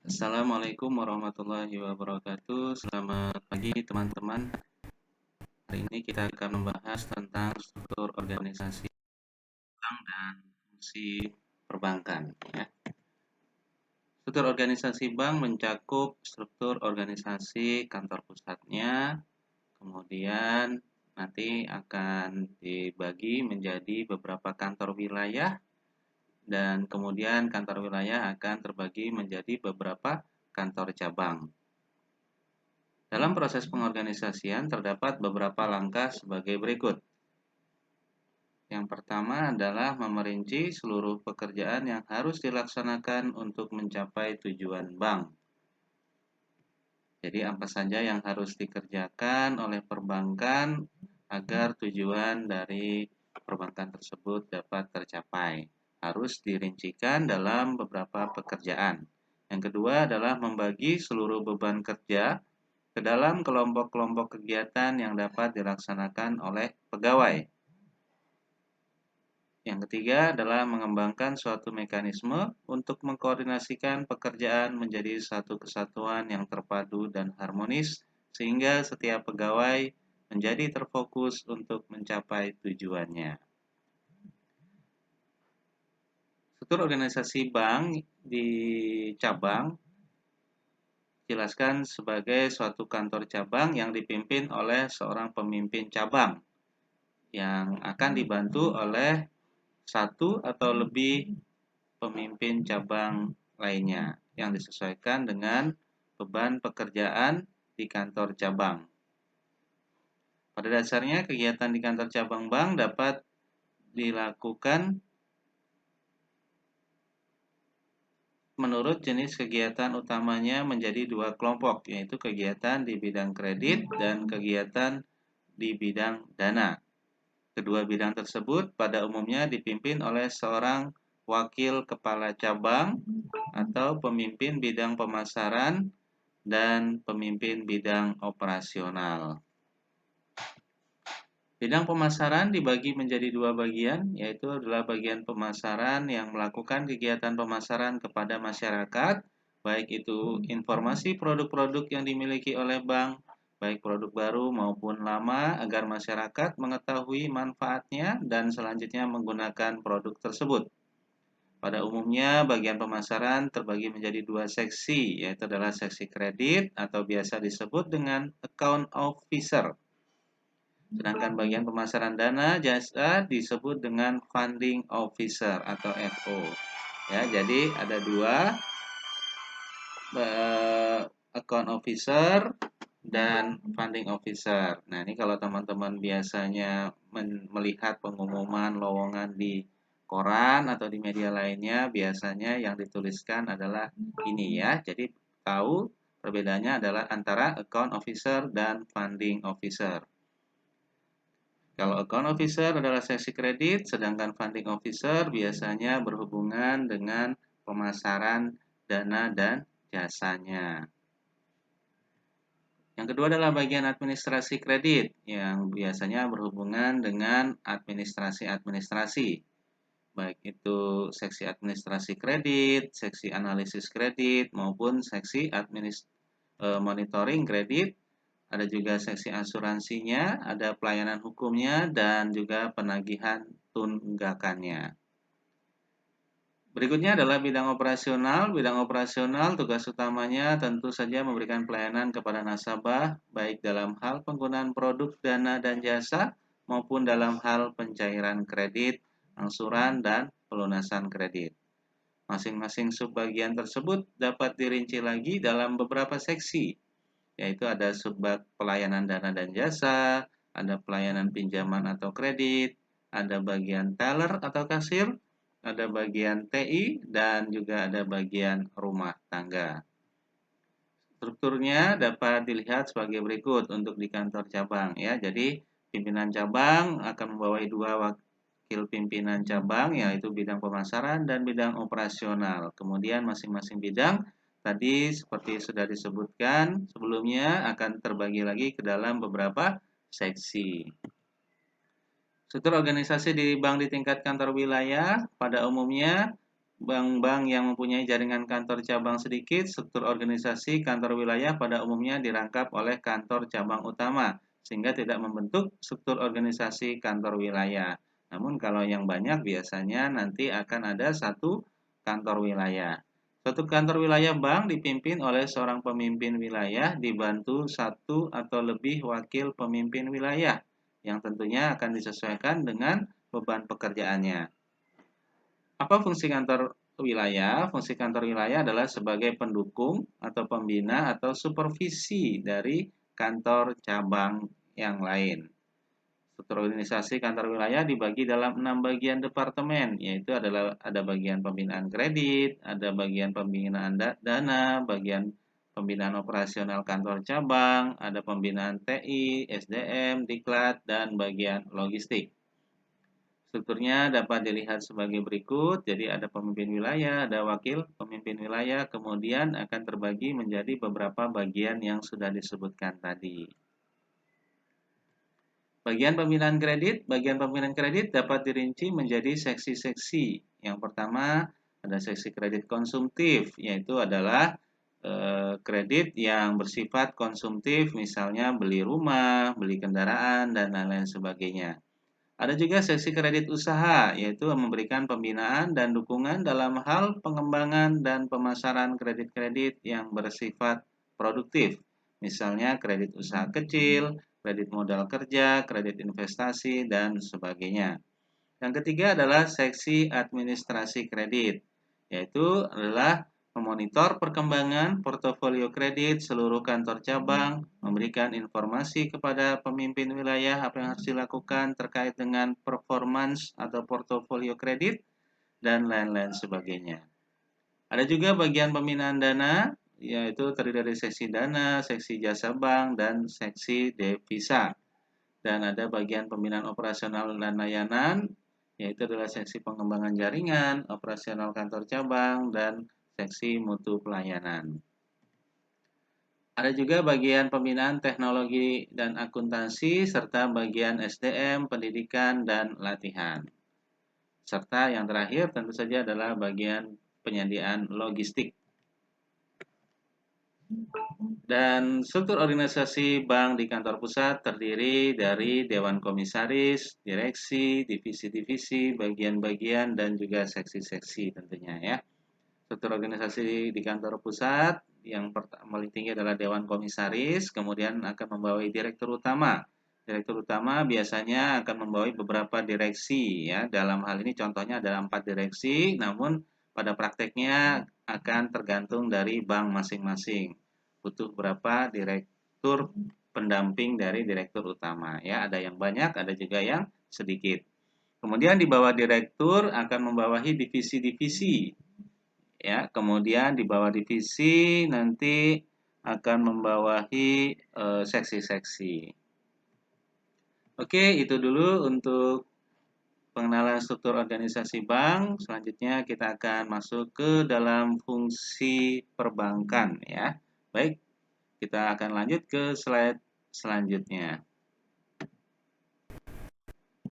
Assalamualaikum warahmatullahi wabarakatuh. Selamat pagi teman-teman. Hari ini kita akan membahas tentang struktur organisasi bank dan fungsi perbankan. Ya. Struktur organisasi bank mencakup struktur organisasi kantor pusatnya, kemudian nanti akan dibagi menjadi beberapa kantor wilayah, dan kemudian kantor wilayah akan terbagi menjadi beberapa kantor cabang. Dalam proses pengorganisasian terdapat beberapa langkah sebagai berikut. Yang pertama adalah memerinci seluruh pekerjaan yang harus dilaksanakan untuk mencapai tujuan bank. Jadi apa saja yang harus dikerjakan oleh perbankan agar tujuan dari perbankan tersebut dapat tercapai. Harus dirincikan dalam beberapa pekerjaan. Yang kedua adalah membagi seluruh beban kerja ke dalam kelompok-kelompok kegiatan yang dapat dilaksanakan oleh pegawai. Yang ketiga adalah mengembangkan suatu mekanisme untuk mengkoordinasikan pekerjaan menjadi satu kesatuan yang terpadu dan harmonis, sehingga setiap pegawai menjadi terfokus untuk mencapai tujuannya. Struktur organisasi bank di cabang jelaskan sebagai suatu kantor cabang yang dipimpin oleh seorang pemimpin cabang yang akan dibantu oleh satu atau lebih pemimpin cabang lainnya yang disesuaikan dengan beban pekerjaan di kantor cabang. Pada dasarnya, kegiatan di kantor cabang bank dapat dilakukan menurut jenis kegiatan utamanya menjadi dua kelompok, yaitu kegiatan di bidang kredit dan kegiatan di bidang dana. Kedua bidang tersebut pada umumnya dipimpin oleh seorang wakil kepala cabang atau pemimpin bidang pemasaran dan pemimpin bidang operasional. Bidang pemasaran dibagi menjadi dua bagian, yaitu adalah bagian pemasaran yang melakukan kegiatan pemasaran kepada masyarakat, baik itu informasi produk-produk yang dimiliki oleh bank, baik produk baru maupun lama, agar masyarakat mengetahui manfaatnya dan selanjutnya menggunakan produk tersebut. Pada umumnya, bagian pemasaran terbagi menjadi dua seksi, yaitu adalah seksi kredit atau biasa disebut dengan account officer. Sedangkan bagian pemasaran dana jasa disebut dengan funding officer atau FO. Ya, jadi ada dua, account officer dan funding officer. Nah, ini kalau teman-teman biasanya melihat pengumuman lowongan di koran atau di media lainnya, biasanya yang dituliskan adalah ini ya. Jadi tahu perbedaannya adalah antara account officer dan funding officer. Kalau account officer adalah seksi kredit, sedangkan funding officer biasanya berhubungan dengan pemasaran dana dan jasanya. Yang kedua adalah bagian administrasi kredit, yang biasanya berhubungan dengan administrasi-administrasi. Baik itu seksi administrasi kredit, seksi analisis kredit, maupun seksi monitoring kredit. Ada juga seksi asuransinya, ada pelayanan hukumnya, dan juga penagihan tunggakannya. Berikutnya adalah bidang operasional. Bidang operasional tugas utamanya tentu saja memberikan pelayanan kepada nasabah, baik dalam hal penggunaan produk dana dan jasa, maupun dalam hal pencairan kredit, angsuran, dan pelunasan kredit. Masing-masing subbagian tersebut dapat dirinci lagi dalam beberapa seksi, yaitu ada subbag pelayanan dana dan jasa, ada pelayanan pinjaman atau kredit, ada bagian teller atau kasir, ada bagian TI, dan juga ada bagian rumah tangga. Strukturnya dapat dilihat sebagai berikut untuk di kantor cabang ya. Jadi pimpinan cabang akan membawai dua wakil pimpinan cabang, yaitu bidang pemasaran dan bidang operasional. Kemudian masing-masing bidang tadi seperti sudah disebutkan sebelumnya akan terbagi lagi ke dalam beberapa seksi. Struktur organisasi di bank di tingkat kantor wilayah pada umumnya Bank-bank yang mempunyai jaringan kantor cabang sedikit, struktur organisasi kantor wilayah pada umumnya dirangkap oleh kantor cabang utama, sehingga tidak membentuk struktur organisasi kantor wilayah. Namun kalau yang banyak biasanya nanti akan ada satu kantor wilayah. Suatu kantor wilayah bank dipimpin oleh seorang pemimpin wilayah dibantu satu atau lebih wakil pemimpin wilayah, yang tentunya akan disesuaikan dengan beban pekerjaannya. Apa fungsi kantor wilayah? Fungsi kantor wilayah adalah sebagai pendukung atau pembina atau supervisi dari kantor cabang yang lain. Struktur organisasi kantor wilayah dibagi dalam 6 bagian departemen, yaitu adalah ada bagian pembinaan kredit, ada bagian pembinaan dana, bagian pembinaan operasional kantor cabang, ada pembinaan TI, SDM, Diklat, dan bagian logistik. Strukturnya dapat dilihat sebagai berikut. Jadi ada pemimpin wilayah, ada wakil pemimpin wilayah, kemudian akan terbagi menjadi beberapa bagian yang sudah disebutkan tadi. Bagian pembinaan kredit dapat dirinci menjadi seksi-seksi. Yang pertama ada seksi kredit konsumtif, yaitu adalah kredit yang bersifat konsumtif, misalnya beli rumah, beli kendaraan, dan lain-lain sebagainya. Ada juga seksi kredit usaha, yaitu memberikan pembinaan dan dukungan dalam hal pengembangan dan pemasaran kredit-kredit yang bersifat produktif. Misalnya kredit usaha kecil, kredit modal kerja, kredit investasi, dan sebagainya. Yang ketiga adalah seksi administrasi kredit, yaitu adalah memonitor perkembangan portofolio kredit seluruh kantor cabang, memberikan informasi kepada pemimpin wilayah apa yang harus dilakukan terkait dengan performance atau portofolio kredit, dan lain-lain sebagainya. Ada juga bagian pembinaan dana, yaitu terdiri dari seksi dana, seksi jasa bank, dan seksi devisa. Dan ada bagian pembinaan operasional dan layanan, yaitu adalah seksi pengembangan jaringan, operasional kantor cabang, dan seksi mutu pelayanan. Ada juga bagian pembinaan teknologi dan akuntansi, serta bagian SDM, pendidikan, dan latihan. Serta yang terakhir tentu saja adalah bagian penyediaan logistik. Dan struktur organisasi bank di kantor pusat terdiri dari dewan komisaris, direksi, divisi-divisi, bagian-bagian, dan juga seksi-seksi tentunya ya. Struktur organisasi di kantor pusat yang paling tinggi adalah dewan komisaris, kemudian akan membawahi direktur utama. Direktur utama biasanya akan membawahi beberapa direksi ya. Dalam hal ini contohnya ada 4 direksi, namun pada prakteknya akan tergantung dari bank masing-masing. Butuh berapa direktur pendamping dari direktur utama ya. Ada yang banyak, ada juga yang sedikit. Kemudian di bawah direktur akan membawahi divisi-divisi ya. Kemudian di bawah divisi nanti akan membawahi seksi-seksi. Oke, itu dulu untuk pengenalan struktur organisasi bank. Selanjutnya kita akan masuk ke dalam fungsi perbankan ya. Baik, kita akan lanjut ke slide selanjutnya.